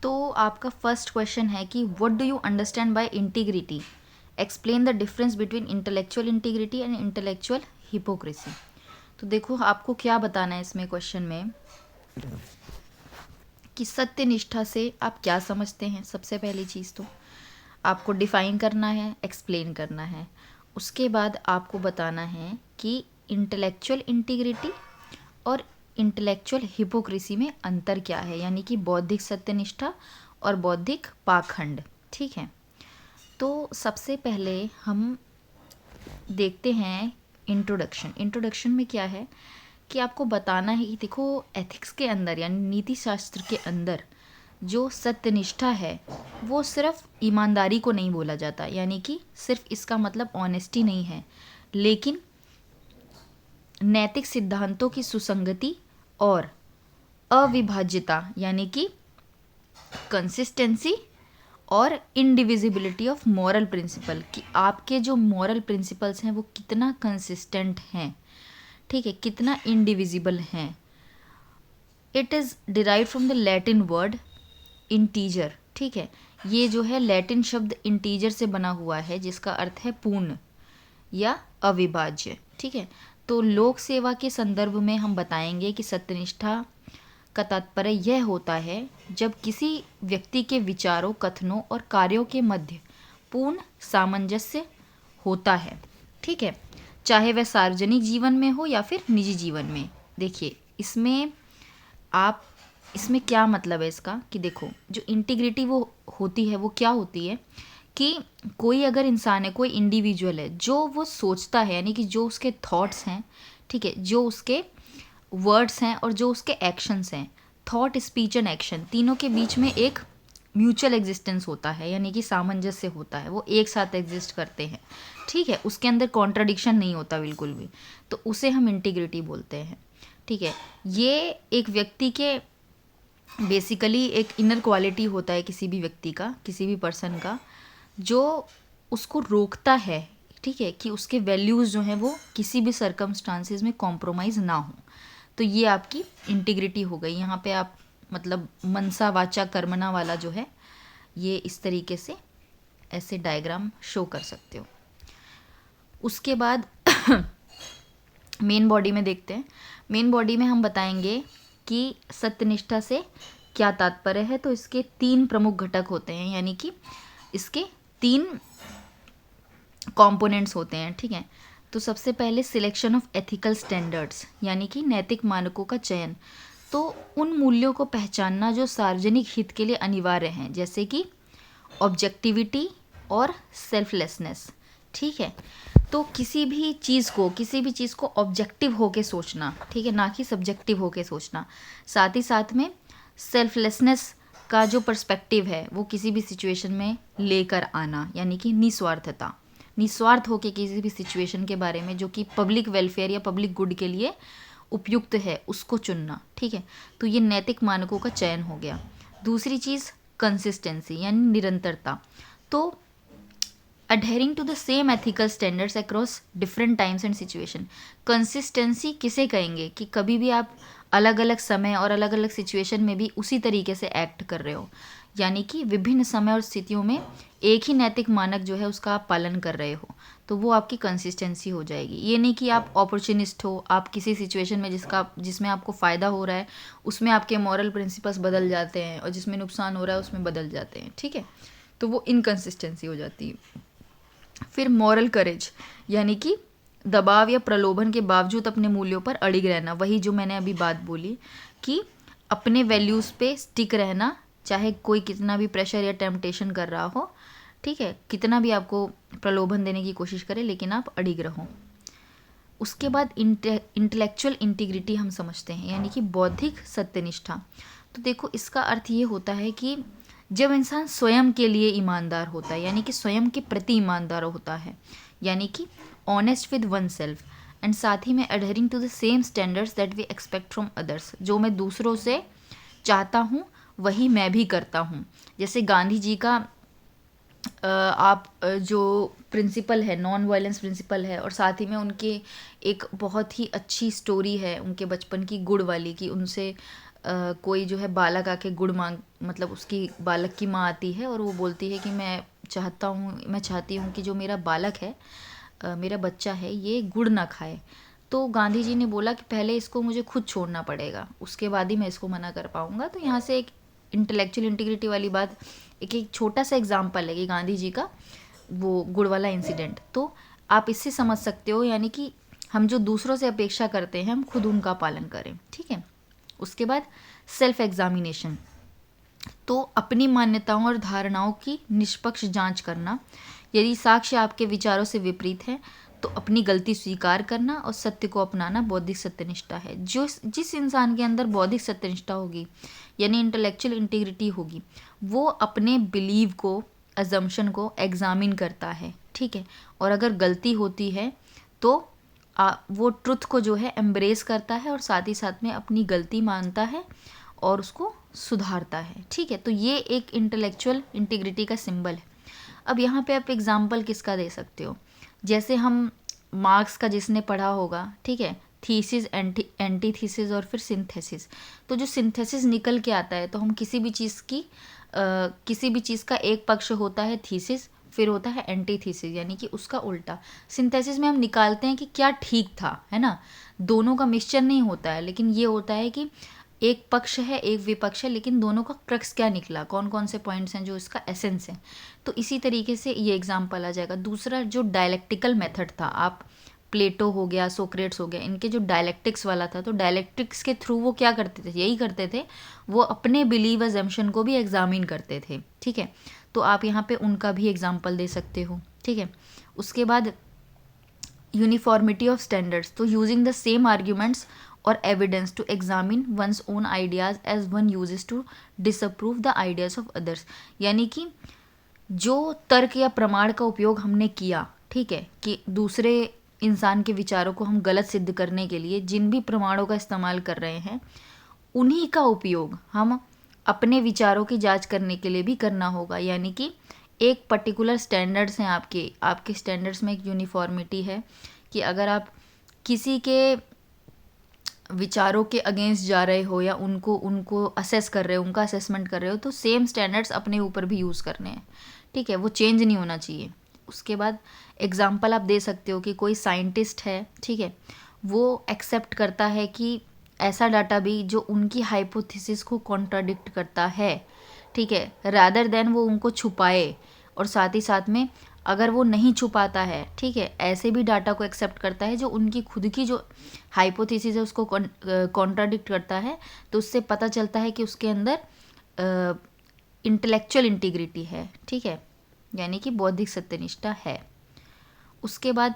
तो आपका first question है कि what do you understand by integrity, explain the difference between intellectual integrity and intellectual hypocrisy. तो देखो आपको क्या बताना है इसमें क्वेश्चन में कि सत्यनिष्ठा से आप क्या समझते हैं। सबसे पहली चीज़ तो आपको डिफाइन करना है, एक्सप्लेन करना है। उसके बाद आपको बताना है कि इंटेलेक्चुअल इंटीग्रिटी और इंटेलेक्चुअल हिपोक्रेसी में अंतर क्या है, यानी कि बौद्धिक सत्यनिष्ठा और बौद्धिक पाखंड। ठीक है, तो सबसे पहले हम देखते हैं इंट्रोडक्शन। इंट्रोडक्शन में क्या है कि आपको बताना है कि देखो एथिक्स के अंदर यानी नीति शास्त्र के अंदर जो सत्यनिष्ठा है वो सिर्फ ईमानदारी को नहीं बोला जाता, यानी कि सिर्फ इसका मतलब ऑनेस्टी नहीं है, लेकिन नैतिक सिद्धांतों की सुसंगति और अविभाज्यता यानी कि कंसिस्टेंसी और इंडिविजिबिलिटी ऑफ मॉरल प्रिंसिपल, कि आपके जो मॉरल प्रिंसिपल्स हैं वो कितना कंसिस्टेंट हैं, ठीक है, कितना इंडिविजिबल हैं। It is derive from the Latin word integer. ठीक है, ये जो है लैटिन शब्द इंटीजर से बना हुआ है जिसका अर्थ है पूर्ण या अविभाज्य। ठीक है, तो लोक सेवा के संदर्भ में हम बताएंगे कि सत्यनिष्ठा का तात्पर्य यह होता है जब किसी व्यक्ति के विचारों, कथनों और कार्यों के मध्य पूर्ण सामंजस्य होता है। ठीक है, चाहे वह सार्वजनिक जीवन में हो या फिर निजी जीवन में। देखिए इसमें क्या मतलब है इसका कि देखो जो इंटीग्रिटी वो होती है वो क्या होती है कि कोई अगर इंसान है, कोई इंडिविजुअल है, जो वो सोचता है यानी कि जो उसके थॉट्स हैं, ठीक है, जो उसके वर्ड्स हैं और जो उसके एक्शंस हैं, थॉट, स्पीच एंड एक्शन, तीनों के बीच में एक म्यूचुअल एग्जिस्टेंस होता है, यानी कि सामंजस्य होता है, वो एक साथ एग्जिस्ट करते हैं। ठीक है, उसके अंदर कॉन्ट्राडिक्शन नहीं होता बिल्कुल भी, तो उसे हम इंटीग्रिटी बोलते हैं। ठीक है, ये एक व्यक्ति के बेसिकली एक इनर क्वालिटी होता है किसी भी व्यक्ति का, किसी भी पर्सन का, जो उसको रोकता है, ठीक है, कि उसके वैल्यूज़ जो हैं वो किसी भी सर्कमस्टांसेस में कॉम्प्रोमाइज़ ना हो। तो ये आपकी इंटीग्रिटी हो गई। यहाँ पे आप मतलब मनसा वाचा कर्मणा वाला जो है ये इस तरीके से ऐसे डायग्राम शो कर सकते हो। उसके बाद मेन बॉडी में देखते हैं। मेन बॉडी में हम बताएंगे कि सत्यनिष्ठा से क्या तात्पर्य है। तो इसके 3 प्रमुख घटक होते हैं, यानी कि इसके 3 कंपोनेंट्स होते हैं। ठीक है, तो सबसे पहले सिलेक्शन ऑफ एथिकल स्टैंडर्ड्स, यानी कि नैतिक मानकों का चयन। तो उन मूल्यों को पहचानना जो सार्वजनिक हित के लिए अनिवार्य हैं, जैसे कि ऑब्जेक्टिविटी और सेल्फलेसनेस। ठीक है, तो किसी भी चीज़ को ऑब्जेक्टिव होके सोचना, ठीक है, ना कि सब्जेक्टिव होके सोचना। साथ ही साथ में सेल्फलेसनेस का जो पर्सपेक्टिव है वो किसी भी सिचुएशन में लेकर आना, यानी कि निस्वार्थ होके किसी भी सिचुएशन के बारे में जो कि पब्लिक वेलफेयर या पब्लिक गुड के लिए उपयुक्त है उसको चुनना। ठीक है, तो ये नैतिक मानकों का चयन हो गया। दूसरी चीज़ कंसिस्टेंसी यानी निरंतरता। तो adhering to the same ethical standards across different times and situation। Consistency किसे कहेंगे कि कभी भी आप अलग अलग समय और अलग अलग सिचुएशन में भी उसी तरीके से एक्ट कर रहे हो, यानी कि विभिन्न समय और स्थितियों में एक ही नैतिक मानक जो है उसका आप पालन कर रहे हो, तो वो आपकी कंसिस्टेंसी हो जाएगी। ये नहीं कि आप अपॉर्चुनिस्ट हो, आप किसी सिचुएशन में जिसमें आपको फ़ायदा हो रहा है उसमें आपके मॉरल प्रिंसिपल्स बदल जाते हैं और जिसमें नुकसान हो रहा है उसमें बदल जाते हैं। ठीक है, तो वो इनकंसिस्टेंसी हो जाती है। फिर मॉरल करेज, यानी कि दबाव या प्रलोभन के बावजूद अपने मूल्यों पर अड़िग रहना। वही जो मैंने अभी बात बोली कि अपने वैल्यूज़ पे स्टिक रहना, चाहे कोई कितना भी प्रेशर या टेम्पटेशन कर रहा हो, ठीक है, कितना भी आपको प्रलोभन देने की कोशिश करे, लेकिन आप अड़िग रहो। उसके बाद इंटेलेक्चुअल इंटीग्रिटी हम समझते हैं, यानी कि बौद्धिक सत्यनिष्ठा। तो देखो इसका अर्थ ये होता है कि जब इंसान स्वयं के लिए ईमानदार होता है, यानी कि स्वयं के प्रति ईमानदार होता है, यानी कि honest with one self, and साथ ही में adhering to the same standards that we expect from others. जो मैं दूसरों से चाहता हूँ वही मैं भी करता हूँ। जैसे गांधी जी का जो प्रिंसिपल है, नॉन वायलेंस प्रिंसिपल है, और साथ ही में उनके एक बहुत ही अच्छी स्टोरी है उनके बचपन की गुड़ वाली, कि उनसे कोई जो है बालक आके गुड़ मांग, मतलब उसकी बालक की माँ आती है और वो बोलती है कि मैं चाहती हूँ कि जो मेरा बालक है, मेरा बच्चा है, ये गुड़ ना खाए। तो गांधी जी ने बोला कि पहले इसको मुझे खुद छोड़ना पड़ेगा, उसके बाद ही मैं इसको मना कर पाऊँगा। तो यहाँ से एक इंटेलेक्चुअल इंटीग्रिटी वाली बात, एक छोटा सा एग्जाम्पल है कि गांधी जी का वो गुड़ वाला इंसिडेंट। तो आप इससे समझ सकते हो, यानी कि हम जो दूसरों से अपेक्षा करते हैं हम खुद उनका पालन करें, ठीक है। उसके बाद सेल्फ एग्जामिनेशन, तो अपनी मान्यताओं और धारणाओं की निष्पक्ष जांच करना। यदि साक्ष्य आपके विचारों से विपरीत है तो अपनी गलती स्वीकार करना और सत्य को अपनाना बौद्धिक सत्यनिष्ठा है। जिस इंसान के अंदर बौद्धिक सत्यनिष्ठा होगी, यानी इंटेलेक्चुअल इंटीग्रिटी होगी, वो अपने बिलीव को, अजम्पशन को एग्जामिन करता है, ठीक है। और अगर गलती होती है तो वो ट्रुथ को जो है एम्ब्रेस करता है और साथ ही साथ में अपनी गलती मानता है और उसको सुधारता है, ठीक है। तो ये एक इंटेलेक्चुअल इंटीग्रिटी का सिंबल है। अब यहाँ पे आप एग्जाम्पल किसका दे सकते हो, जैसे हम मार्क्स का जिसने पढ़ा होगा, ठीक है, थीसिस, एंटीथीसिस और फिर सिंथेसिस। तो जो सिंथेसिस निकल के आता है, तो हम किसी भी चीज़ का एक पक्ष होता है थीसिस, फिर होता है एंटीथीसिस, यानी कि उसका उल्टा। सिंथेसिस में हम निकालते हैं कि क्या ठीक था, है ना, दोनों का मिक्सचर नहीं होता है, लेकिन ये होता है कि एक पक्ष है, एक विपक्ष है, लेकिन दोनों का क्रक्स क्या निकला, कौन कौन से पॉइंट्स हैं जो इसका एसेंस है। तो इसी तरीके से ये एग्जाम्पल आ जाएगा। दूसरा जो डायलेक्टिकल मेथड था, आप प्लेटो हो गया, सोक्रेट्स हो गया, इनके जो डायलेक्टिक्स वाला था, तो डायलेक्टिक्स के थ्रू वो क्या करते थे, यही करते थे, वो अपने बिलीव अजम्पशन को भी एग्जामिन करते थे, ठीक है। तो आप यहाँ पे उनका भी एग्जाम्पल दे सकते हो, ठीक है। उसके बाद यूनिफॉर्मिटी ऑफ स्टैंडर्ड्स, तो यूजिंग द सेम आर्ग्यूमेंट्स और evidence to examine one's own ideas as one uses to disapprove the ideas of others. यानी कि जो तर्क या प्रमाण का उपयोग हमने किया, ठीक है, कि दूसरे इंसान के विचारों को हम गलत सिद्ध करने के लिए जिन भी प्रमाणों का इस्तेमाल कर रहे हैं, उन्हीं का उपयोग हम अपने विचारों की जांच करने के लिए भी करना होगा। यानी कि एक पर्टिकुलर स्टैंडर्ड्स हैं, आपके स्टैंडर्ड्स में एक यूनिफॉर्मिटी है कि अगर आप किसी के विचारों के अगेंस्ट जा रहे हो या उनको असेस कर रहे हो, उनका असेसमेंट कर रहे हो, तो सेम स्टैंडर्ड्स अपने ऊपर भी यूज़ करने हैं, ठीक है, वो चेंज नहीं होना चाहिए। उसके बाद एग्जाम्पल आप दे सकते हो कि कोई साइंटिस्ट है, ठीक है, वो एक्सेप्ट करता है कि ऐसा डाटा भी जो उनकी हाइपोथेसिस को कॉन्ट्राडिक्ट करता है, ठीक है, रादर देन वो उनको छुपाए। और साथ ही साथ में अगर वो नहीं छुपाता है, ठीक है, ऐसे भी डाटा को एक्सेप्ट करता है जो उनकी खुद की जो हाइपोथेसिस है उसको कॉन्ट्राडिक्ट करता है, तो उससे पता चलता है कि उसके अंदर इंटेलेक्चुअल इंटीग्रिटी है, ठीक है, यानी कि बौद्धिक सत्यनिष्ठा है। उसके बाद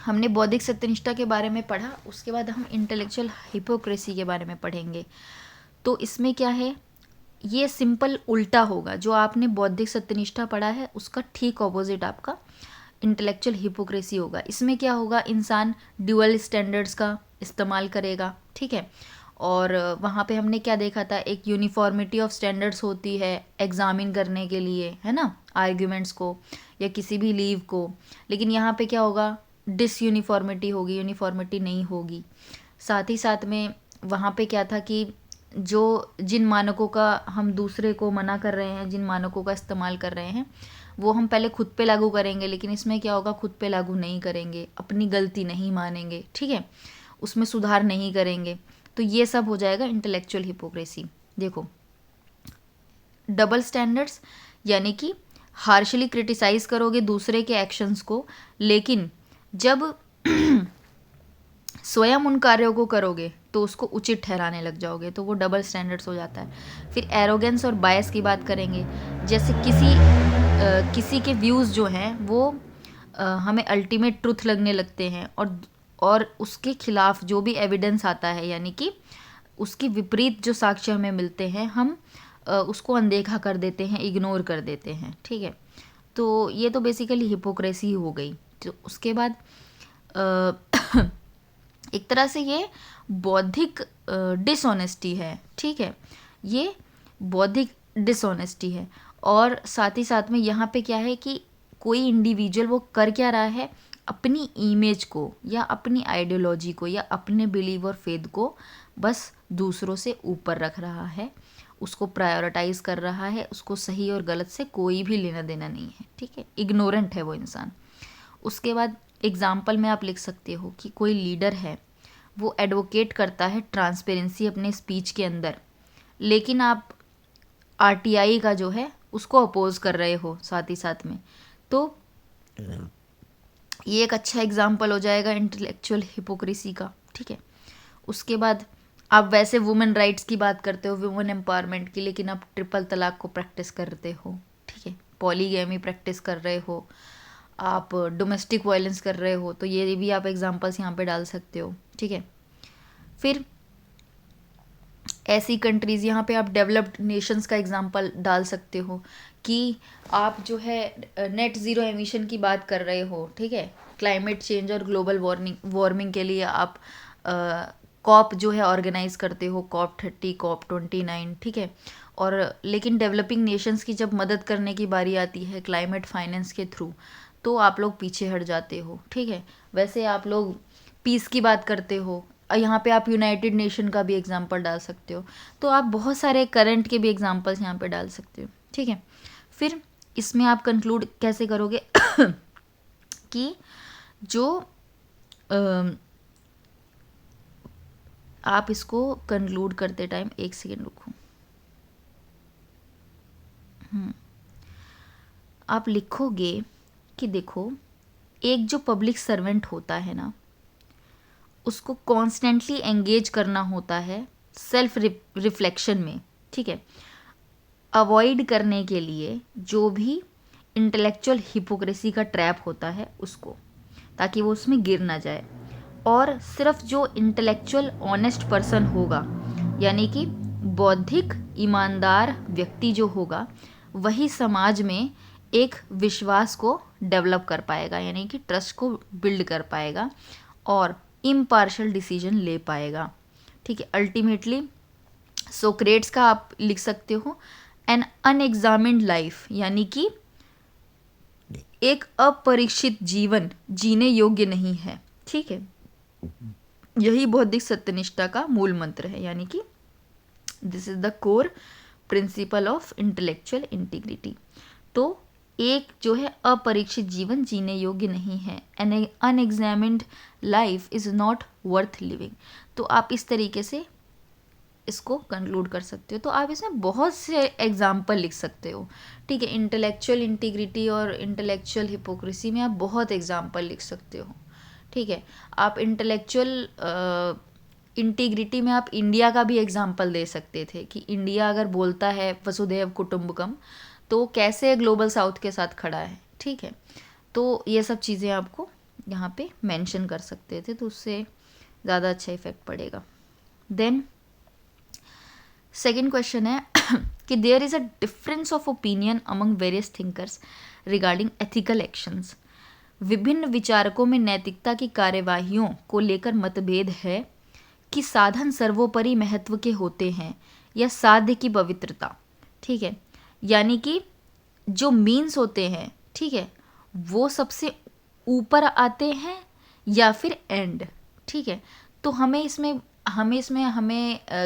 हमने बौद्धिक सत्यनिष्ठा के बारे में पढ़ा, उसके बाद हम इंटेलेक्चुअल हिपोक्रेसी के बारे में पढ़ेंगे। तो इसमें क्या है, ये सिंपल उल्टा होगा, जो आपने बौद्धिक सत्यनिष्ठा पढ़ा है उसका ठीक ऑपोजिट आपका इंटेलेक्चुअल हिपोक्रेसी होगा। इसमें क्या होगा, इंसान ड्यूअल स्टैंडर्ड्स का इस्तेमाल करेगा, ठीक है, और वहाँ पे हमने क्या देखा था, एक यूनिफॉर्मिटी ऑफ स्टैंडर्ड्स होती है एग्जामिन करने के लिए, है ना, आर्ग्यूमेंट्स को या किसी भी लीव को। लेकिन यहाँ पे क्या होगा, डिसयूनिफॉर्मिटी होगी, यूनिफॉर्मिटी नहीं होगी। साथ ही साथ में वहाँ पे क्या था कि जिन मानकों का हम दूसरे को मना कर रहे हैं, जिन मानकों का इस्तेमाल कर रहे हैं, वो हम पहले खुद पे लागू करेंगे, लेकिन इसमें क्या होगा, खुद पे लागू नहीं करेंगे, अपनी गलती नहीं मानेंगे, ठीक है, उसमें सुधार नहीं करेंगे। तो ये सब हो जाएगा इंटेलेक्चुअल हिपोक्रेसी। देखो, डबल स्टैंडर्ड्स यानी कि हार्शली क्रिटिसाइज करोगे दूसरे के एक्शंस को, लेकिन जब स्वयं उन कार्यों को करोगे तो उसको उचित ठहराने लग जाओगे, तो वो डबल स्टैंडर्ड्स हो जाता है। फिर एरोगेंस और बायस की बात करेंगे, जैसे किसी के व्यूज़ जो हैं वो हमें अल्टीमेट ट्रुथ लगने लगते हैं, और उसके खिलाफ जो भी एविडेंस आता है, यानी कि उसकी विपरीत जो साक्ष्य हमें मिलते हैं, हम उसको अनदेखा कर देते हैं, इग्नोर कर देते हैं, ठीक है। तो ये तो बेसिकली हिपोक्रेसी हो गई। तो उसके बाद एक तरह से ये बौद्धिक डिसऑनेस्टी है, ठीक है, ये बौद्धिक डिसऑनेस्टी है। और साथ ही साथ में यहाँ पे क्या है कि कोई इंडिविजुअल वो कर क्या रहा है, अपनी इमेज को या अपनी आइडियोलॉजी को या अपने बिलीव और फेथ को बस दूसरों से ऊपर रख रहा है, उसको प्रायोरिटाइज कर रहा है, उसको सही और गलत से कोई भी लेना देना नहीं है, ठीक है, इग्नोरेंट है वो इंसान। उसके बाद एग्जाम्पल में आप लिख सकते हो कि कोई लीडर है, वो एडवोकेट करता है ट्रांसपेरेंसी अपने स्पीच के अंदर, लेकिन आप आरटीआई का जो है उसको अपोज कर रहे हो साथ ही साथ में, तो ये एक अच्छा एग्जाम्पल हो जाएगा इंटेलेक्चुअल हिपोक्रेसी का, ठीक है। उसके बाद आप वैसे वुमेन राइट्स की बात करते हो, वुमेन एम्पावरमेंट की, लेकिन आप ट्रिपल तलाक को प्रैक्टिस करते हो, ठीक है, पॉलीगैमी प्रैक्टिस कर रहे हो, आप डोमेस्टिक वायलेंस कर रहे हो, तो ये भी आप एग्जांपल्स यहाँ पे डाल सकते हो, ठीक है। फिर ऐसी कंट्रीज़, यहाँ पे आप डेवलप्ड नेशंस का एग्जांपल डाल सकते हो कि आप जो है नेट ज़ीरो एमिशन की बात कर रहे हो, ठीक है, क्लाइमेट चेंज और ग्लोबल वार्मिंग के लिए आप कॉप जो है ऑर्गेनाइज करते हो, COP 30, COP 29, ठीक है। और लेकिन डेवलपिंग नेशंस की जब मदद करने की बारी आती है क्लाइमेट फाइनेंस के थ्रू, तो आप लोग पीछे हट जाते हो, ठीक है। वैसे आप लोग पीस की बात करते हो, यहाँ पे आप यूनाइटेड नेशन का भी एग्जांपल डाल सकते हो, तो आप बहुत सारे करंट के भी एग्जांपल्स यहाँ पे डाल सकते हो, ठीक है। फिर इसमें आप कंक्लूड कैसे करोगे कि जो आप इसको कंक्लूड करते टाइम एक सेकेंड रुको, आप लिखोगे कि देखो, एक जो पब्लिक सर्वेंट होता है ना, उसको कॉन्स्टेंटली एंगेज करना होता है सेल्फ रिफ्लेक्शन में, ठीक है, अवॉइड करने के लिए जो भी इंटेलेक्चुअल हिपोक्रेसी का ट्रैप होता है उसको, ताकि वो उसमें गिर ना जाए। और सिर्फ जो इंटेलेक्चुअल ऑनेस्ट पर्सन होगा, यानी कि बौद्धिक ईमानदार व्यक्ति जो होगा, वही समाज में एक विश्वास को डेवलप कर पाएगा, यानी कि ट्रस्ट को बिल्ड कर पाएगा और इम्पार्शियल डिसीजन ले पाएगा, ठीक है। अल्टीमेटली सोक्रेट्स का आप लिख सकते हो एन अनएग्जामिन्ड लाइफ, यानी कि एक अपरीक्षित जीवन जीने योग्य नहीं है, ठीक है। यही बौद्धिक सत्यनिष्ठा का मूल मंत्र है, यानी कि this is the core principle of intellectual integrity. तो एक जो है अपरीक्षित जीवन जीने योग्य नहीं है, an unexamined life is not worth living. तो आप इस तरीके से इसको कंक्लूड कर सकते हो। तो आप इसमें बहुत से एग्जाम्पल लिख सकते हो, ठीक है। इंटेलेक्चुअल इंटीग्रिटी और इंटेलेक्चुअल हिपोक्रेसी में आप बहुत एग्जाम्पल लिख सकते हो, ठीक है। आप इंटेलेक्चुअल इंटीग्रिटी में आप इंडिया का भी एग्जाम्पल दे सकते थे कि इंडिया अगर बोलता है वसुधैव कुटुंबकम, तो कैसे ग्लोबल साउथ के साथ खड़ा है, ठीक है। तो ये सब चीज़ें आपको यहाँ पे मेंशन कर सकते थे, तो उससे ज़्यादा अच्छा इफेक्ट पड़ेगा। देन सेकेंड क्वेश्चन है कि there is a difference of opinion among various thinkers regarding ethical actions. विभिन्न विचारकों में नैतिकता की कार्यवाहियों को लेकर मतभेद है कि साधन सर्वोपरि महत्व के होते हैं या साध्य की पवित्रता, ठीक है। यानी कि जो मीन्स होते हैं, ठीक है, वो सबसे ऊपर आते हैं या फिर एंड, ठीक है। तो हमें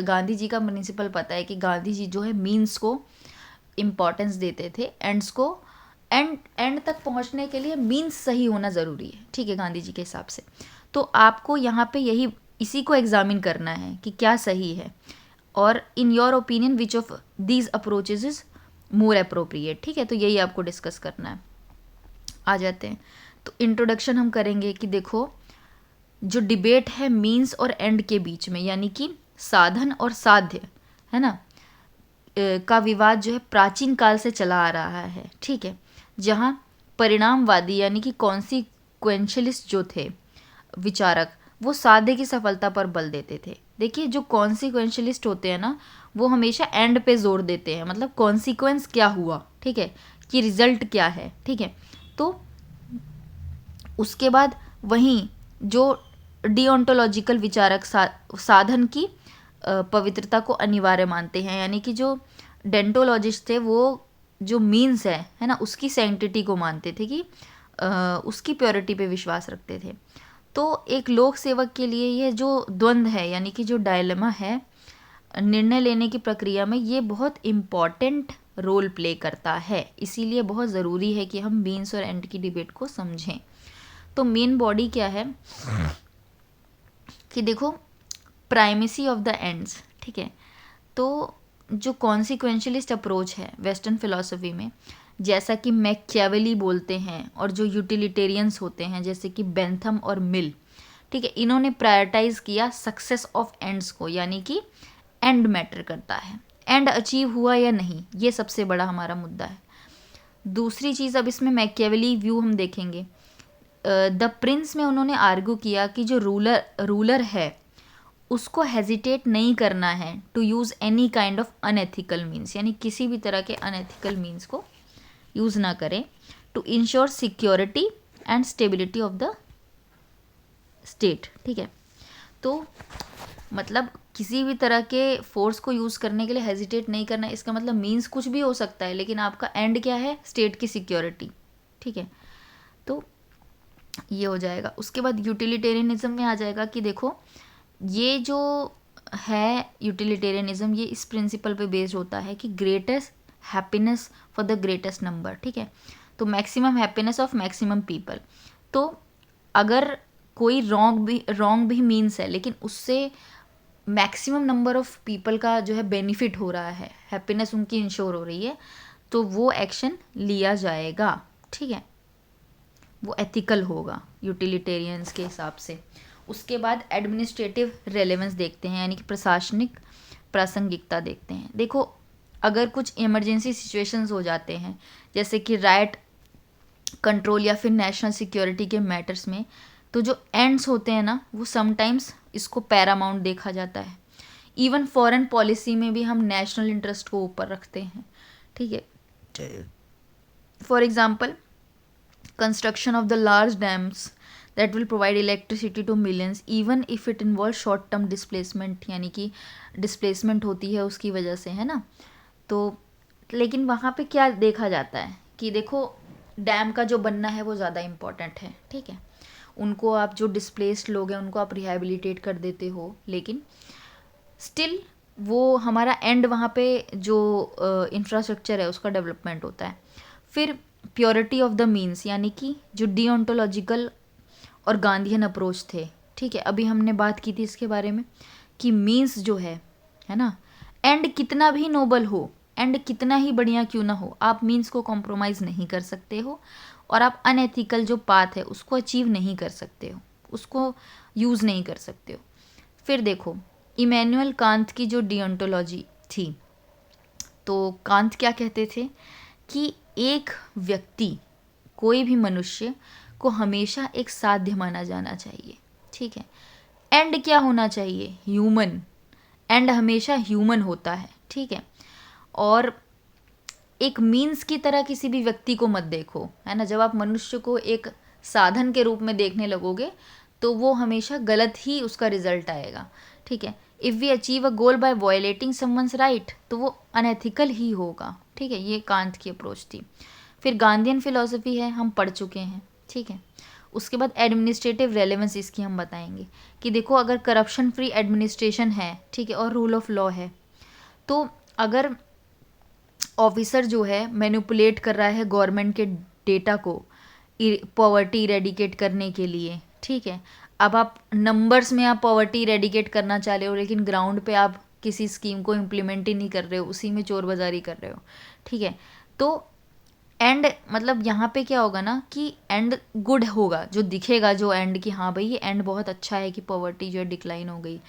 गांधी जी का प्रिंसिपल पता है कि गांधी जी जो है मीन्स को इम्पोर्टेंस देते थे, एंड्स को एंड तक पहुंचने के लिए मीन्स सही होना ज़रूरी है, ठीक है, गांधी जी के हिसाब से। तो आपको यहाँ पे इसी को एग्जामिन करना है कि क्या सही है, और in your opinion which of these approaches is more appropriate, ठीक है। तो यही आपको डिस्कस करना है। आ जाते हैं, तो इंट्रोडक्शन हम करेंगे कि देखो, जो डिबेट है मीन्स और एंड के बीच में, यानी कि साधन और साध्य, है ना, का विवाद जो है प्राचीन काल से चला आ रहा है, ठीक है। जहाँ परिणामवादी यानी कि कॉन्सिक्वेंशलिस्ट जो थे विचारक, वो साध्य की सफलता पर बल देते थे। देखिए, जो कॉन्सिक्वेंशलिस्ट होते हैं ना, वो हमेशा एंड पे जोर देते हैं, मतलब कॉन्सिक्वेंस क्या हुआ, ठीक है, कि रिजल्ट क्या है, ठीक है। तो उसके बाद वहीं जो डिओंटोलॉजिकल विचारक साधन की पवित्रता को अनिवार्य मानते हैं, यानी कि जो डेंटोलॉजिस्ट थे वो जो मीन्स है ना, उसकी सैंक्टिटी को मानते थे कि उसकी प्योरिटी पे विश्वास रखते थे। तो एक लोक सेवक के लिए यह जो द्वंद्व है, यानी कि जो डायलेमा है निर्णय लेने की प्रक्रिया में, ये बहुत इम्पॉर्टेंट रोल प्ले करता है। इसीलिए बहुत ज़रूरी है कि हम मीन्स और एंड की डिबेट को समझें। तो मेन बॉडी क्या है कि देखो, प्राइमेसी ऑफ द एंड्स, ठीक है। तो जो कॉन्सिक्वेंशलिस्ट अप्रोच है वेस्टर्न फिलॉसफी में, जैसा कि मैकियावेली बोलते हैं, और जो यूटिलिटेरियंस होते हैं जैसे कि बेंथम और मिल, ठीक है, इन्होंने प्रायोरिटाइज किया सक्सेस ऑफ एंड्स को, यानी कि एंड मैटर करता है, एंड अचीव हुआ या नहीं, ये सबसे बड़ा हमारा मुद्दा है। दूसरी चीज़, अब इसमें मैकियावेली व्यू हम देखेंगे। द प्रिंस में उन्होंने आर्ग्यू किया कि जो रूलर है उसको हेजिटेट नहीं करना है to use any kind of unethical means, यानी किसी भी तरह के अनएथिकल मीन्स को यूज़ ना करें, to ensure security and stability of the state, ठीक है। तो मतलब किसी भी तरह के फोर्स को यूज़ करने के लिए हेजिटेट नहीं करना, इसका मतलब मीन्स कुछ भी हो सकता है, लेकिन आपका एंड क्या है, स्टेट की सिक्योरिटी, ठीक है। तो ये हो जाएगा। उसके बाद यूटिलिटेरियनिज्म में आ जाएगा कि देखो, ये जो है यूटिलिटेरियनिज्म, ये इस प्रिंसिपल पे बेस्ड होता है कि greatest happiness for the greatest number, ठीक है। तो maximum happiness of maximum people. तो अगर कोई रॉन्ग भी मीन्स है, लेकिन उससे मैक्सिमम नंबर ऑफ पीपल का जो है बेनिफिट हो रहा है, हैप्पीनेस उनकी इंश्योर हो रही है, तो वो एक्शन लिया जाएगा, ठीक है, वो एथिकल होगा यूटिलिटेरियंस के हिसाब से। उसके बाद एडमिनिस्ट्रेटिव रेलेवेंस देखते हैं, यानी कि प्रशासनिक प्रासंगिकता देखते हैं। देखो, अगर कुछ इमरजेंसी सिचुएशंस हो जाते हैं, जैसे कि राइट कंट्रोल या फिर नेशनल सिक्योरिटी के मैटर्स में, तो जो एंड्स होते हैं ना, वो समटाइम्स इसको पैरामाउंट देखा जाता है। इवन फॉरेन पॉलिसी में भी हम नेशनल इंटरेस्ट को ऊपर रखते हैं, ठीक है। For example, construction of the large dams that will provide electricity to millions even if it involves short term displacement, यानी कि डिस्प्लेसमेंट होती है उसकी वजह से, है ना। तो लेकिन वहाँ पे क्या देखा जाता है कि देखो, डैम का जो बनना है वो ज़्यादा इम्पॉर्टेंट है, ठीक है। उनको आप जो डिस्प्लेस्ड लोग हैं उनको आप रिहेबिलिटेट कर देते हो, लेकिन स्टिल वो हमारा एंड वहाँ पे जो इंफ्रास्ट्रक्चर है उसका डेवलपमेंट होता है। फिर प्योरिटी ऑफ द मीन्स, यानी कि जो डिओन्टोलॉजिकल और गांधीयन अप्रोच थे, ठीक है, अभी हमने बात की थी इसके बारे में कि मीन्स जो है ना, एंड कितना भी नोबल हो, एंड कितना ही बढ़िया क्यों ना हो, आप मीन्स को कॉम्प्रोमाइज़ नहीं कर सकते हो, और आप अनएथिकल जो पाथ है उसको अचीव नहीं कर सकते हो, उसको यूज़ नहीं कर सकते हो। फिर देखो, इमैनुअल कांत की जो डिओन्टोलॉजी थी, तो कांत क्या कहते थे कि एक व्यक्ति, कोई भी मनुष्य को हमेशा एक साध्य माना जाना चाहिए, ठीक है। एंड क्या होना चाहिए, ह्यूमन, एंड हमेशा ह्यूमन होता है, ठीक है। और एक मीन्स की तरह किसी भी व्यक्ति को मत देखो, है ना। जब आप मनुष्य को एक साधन के रूप में देखने लगोगे तो वो हमेशा गलत ही उसका रिजल्ट आएगा, ठीक है। If we achieve a goal by violating someone's right, तो वो अनएथिकल ही होगा, ठीक है। ये कांत की अप्रोच थी। फिर गांधीयन फिलॉसफी है, हम पढ़ चुके हैं, ठीक है। उसके बाद एडमिनिस्ट्रेटिव रेलेवेंस इसकी हम बताएंगे कि देखो, अगर करप्शन फ्री एडमिनिस्ट्रेशन है, ठीक है, और रूल ऑफ लॉ है, तो अगर ऑफिसर जो है मैनिपुलेट कर रहा है गवर्नमेंट के डेटा को पॉवर्टी इरेडिकेट करने के लिए, ठीक है। अब आप नंबर्स में आप पॉवर्टी इरेडिकेट करना चाह रहे हो, लेकिन ग्राउंड पे आप किसी स्कीम को इम्प्लीमेंट ही नहीं कर रहे हो, उसी में चोर बाजारी कर रहे हो, ठीक है। तो एंड मतलब यहाँ पे क्या होगा ना कि एंड गुड होगा, जो दिखेगा जो एंड कि हाँ भाई ये एंड बहुत अच्छा है कि पॉवर्टी जो है डिक्लाइन हो गई,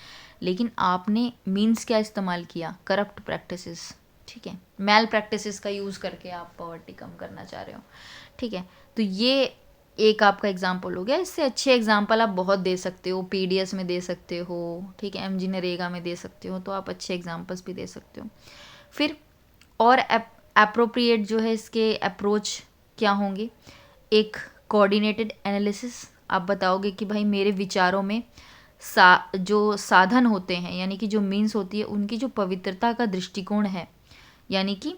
लेकिन आपने मीन्स क्या इस्तेमाल किया, करप्ट प्रैक्टिसेस, ठीक है, मैल प्रैक्टिसेस का यूज़ करके आप पॉवर्टी कम करना चाह रहे हो, ठीक है। तो ये एक आपका एग्जाम्पल हो गया। इससे अच्छे एग्जाम्पल आप बहुत दे सकते हो, पीडीएस में दे सकते हो, ठीक है, एमजी नरेगा में दे सकते हो, तो आप अच्छे एग्जाम्पल्स भी दे सकते हो। फिर और एप्रोप्रिएट जो है इसके अप्रोच क्या होंगे, एक कोऑर्डिनेटेड एनालिसिस, आप बताओगे कि भाई मेरे विचारों में जो साधन होते हैं, यानी कि जो मीन्स होती है, उनकी जो पवित्रता का दृष्टिकोण है, यानी कि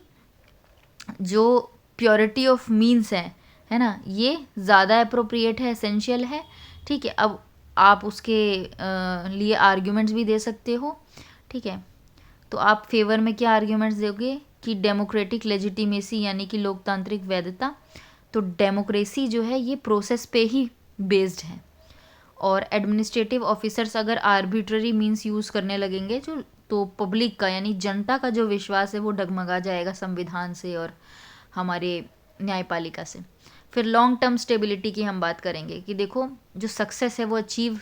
जो प्योरिटी ऑफ मीन्स है है ना, ये ज़्यादा अप्रोप्रिएट है, एसेंशियल है। ठीक है, अब आप उसके लिए आर्ग्यूमेंट्स भी दे सकते हो। ठीक है, तो आप फेवर में क्या आर्ग्यूमेंट्स दोगे कि डेमोक्रेटिक लेजिटिमेसी यानी कि लोकतांत्रिक वैधता। तो डेमोक्रेसी जो है ये प्रोसेस पे ही बेस्ड है, और एडमिनिस्ट्रेटिव ऑफिसर्स अगर आर्बिट्ररी मीन्स यूज़ करने लगेंगे जो, तो पब्लिक का यानी जनता का जो विश्वास है वो डगमगा जाएगा संविधान से और हमारे न्यायपालिका से। फिर लॉन्ग टर्म स्टेबिलिटी की हम बात करेंगे कि देखो जो सक्सेस है वो अचीव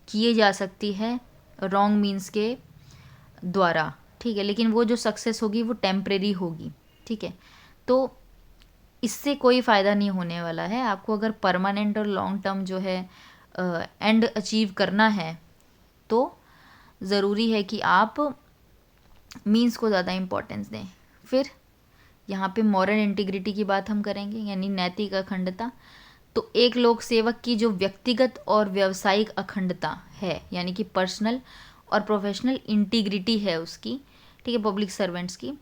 किए जा सकती है रॉन्ग मीन्स के द्वारा। ठीक है, लेकिन वो जो सक्सेस होगी वो टेम्परेरी होगी। ठीक है, तो इससे कोई फ़ायदा नहीं होने वाला है आपको। अगर परमानेंट और लॉन्ग टर्म जो है एंड अचीव करना है तो ज़रूरी है कि आप मीन्स को ज़्यादा इम्पोर्टेंस दें। फिर यहाँ पे मॉरल इंटीग्रिटी की बात हम करेंगे, यानी नैतिक अखंडता। तो एक लोक सेवक की जो व्यक्तिगत और व्यावसायिक अखंडता है, यानी कि पर्सनल और प्रोफेशनल इंटीग्रिटी है उसकी, ठीक है, पब्लिक सर्वेंट्स की,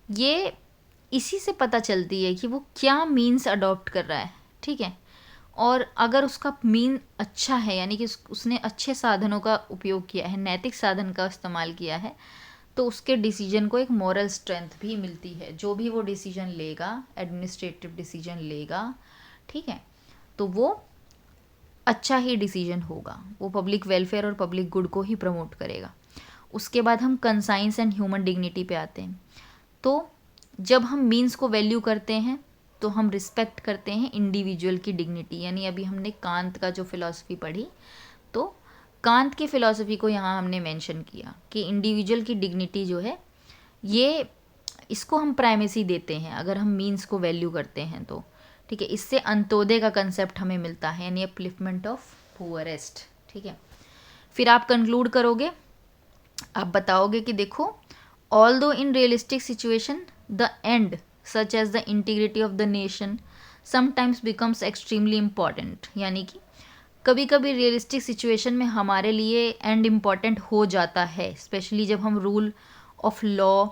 ये इसी से पता चलती है कि वो क्या मीन्स अडॉप्ट कर रहा है। ठीक है, और अगर उसका मीन अच्छा है, यानी कि उसने अच्छे साधनों का उपयोग किया है, नैतिक साधन का इस्तेमाल किया है, तो उसके डिसीजन को एक मॉरल स्ट्रेंथ भी मिलती है। जो भी वो डिसीजन लेगा, एडमिनिस्ट्रेटिव डिसीजन लेगा, ठीक है, तो वो अच्छा ही डिसीजन होगा, वो पब्लिक वेलफेयर और पब्लिक गुड को ही प्रमोट करेगा। उसके बाद हम कंसाइंस एंड ह्यूमन डिग्निटी पे आते हैं। तो जब हम मीन्स को वैल्यू करते हैं तो हम रिस्पेक्ट करते हैं इंडिविजुअल की डिग्निटी, यानी अभी हमने कांत का जो फिलॉसफी पढ़ी, तो कांत की फ़िलॉसफी को यहाँ हमने मेंशन किया कि इंडिविजुअल की डिग्निटी जो है ये, इसको हम प्राइमेसी देते हैं अगर हम मीन्स को वैल्यू करते हैं तो। ठीक है, इससे अंत्योदय का कंसेप्ट हमें मिलता है, यानी अपलिफ्टमेंट ऑफ पुअरेस्ट। ठीक है, फिर आप कंक्लूड करोगे, आप बताओगे कि देखो although in realistic situation the end such as the integrity of the nation sometimes becomes extremely important, यानी कि कभी कभी रियलिस्टिक सिचुएशन में हमारे लिए एंड इम्पॉर्टेंट हो जाता है, स्पेशली जब हम रूल ऑफ लॉ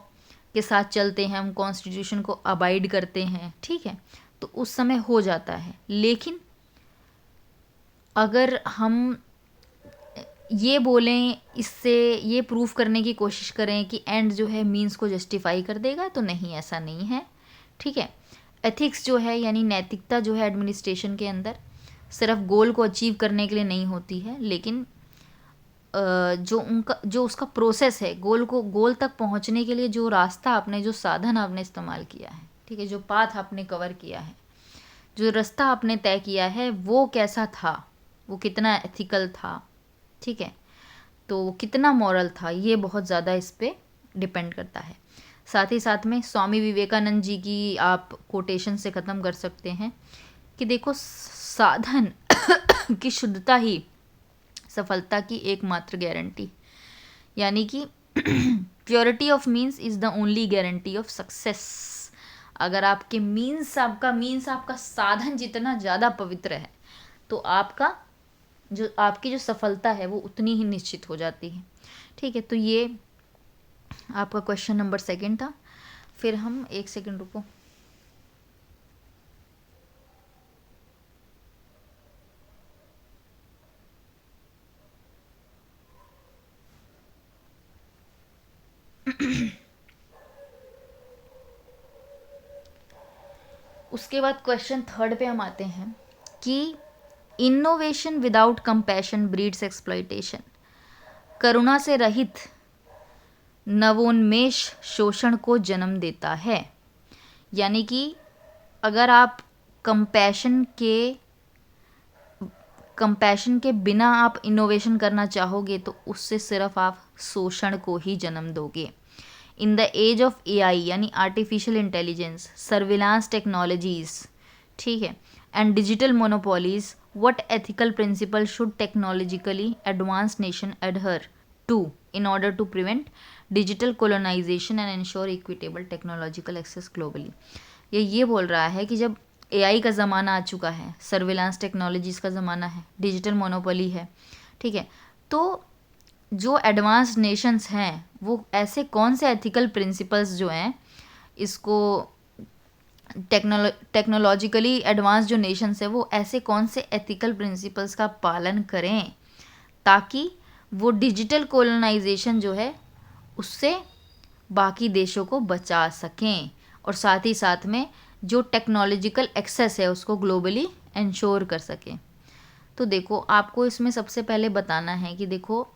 के साथ चलते हैं, हम कॉन्स्टिट्यूशन को अबाइड करते हैं। ठीक है, तो उस समय हो जाता है। लेकिन अगर हम ये बोलें, इससे ये प्रूफ करने की कोशिश करें कि एंड जो है मीन्स को जस्टिफाई कर देगा, तो नहीं, ऐसा नहीं है। ठीक है, एथिक्स जो है यानी नैतिकता जो है एडमिनिस्ट्रेशन के अंदर सिर्फ गोल को अचीव करने के लिए नहीं होती है, लेकिन जो उसका प्रोसेस है, गोल तक पहुंचने के लिए जो रास्ता आपने, जो साधन आपने इस्तेमाल किया है, ठीक है, जो पाथ आपने कवर किया है, जो रास्ता आपने तय किया है, वो कैसा था, वो कितना एथिकल था, ठीक है, तो वो कितना मॉरल था, ये बहुत ज़्यादा इस पर डिपेंड करता है। साथ ही साथ में स्वामी विवेकानंद जी की आप कोटेशन से ख़त्म कर सकते हैं कि देखो साधन की शुद्धता ही सफलता की एकमात्र गारंटी, यानी कि purity of means is the only guarantee of success. अगर आपके मीन्स, आपका साधन जितना ज़्यादा पवित्र है, तो आपकी जो सफलता है वो उतनी ही निश्चित हो जाती है। ठीक है, तो ये आपका क्वेश्चन नंबर 2 था। फिर हम 1 सेकंड रुको। उसके बाद क्वेश्चन 3 पे हम आते हैं कि innovation without compassion breeds exploitation. करुणा से रहित नवोन्मेष शोषण को जन्म देता है, यानी कि अगर आप कंपैशन के बिना आप इनोवेशन करना चाहोगे तो उससे सिर्फ आप शोषण को ही जन्म दोगे। In the age of AI यानी आर्टिफिशियल इंटेलिजेंस, सर्विलांस टेक्नोलॉजीज, ठीक है, and digital monopolies, what ethical principle should technologically advance nation adhere to in order to prevent digital colonisation and ensure equitable technological access globally. ये बोल रहा है कि जब AI का ज़माना आ चुका है, सर्विलांस टेक्नोलॉजीज़ का ज़माना है, डिजिटल मोनोपोली है, ठीक है, तो जो एडवांस नेशंस हैं वो ऐसे कौन से एथिकल प्रिंसिपल्स जो हैं इसको टेक्नोलॉजिकली एडवांस जो नेशंस है वो ऐसे कौन से एथिकल प्रिंसिपल्स का पालन करें ताकि वो डिजिटल कोलोनाइजेशन जो है उससे बाकी देशों को बचा सकें, और साथ ही साथ में जो टेक्नोलॉजिकल एक्सेस है उसको ग्लोबली इंश्योर कर सकें। तो देखो, आपको इसमें सबसे पहले बताना है कि देखो,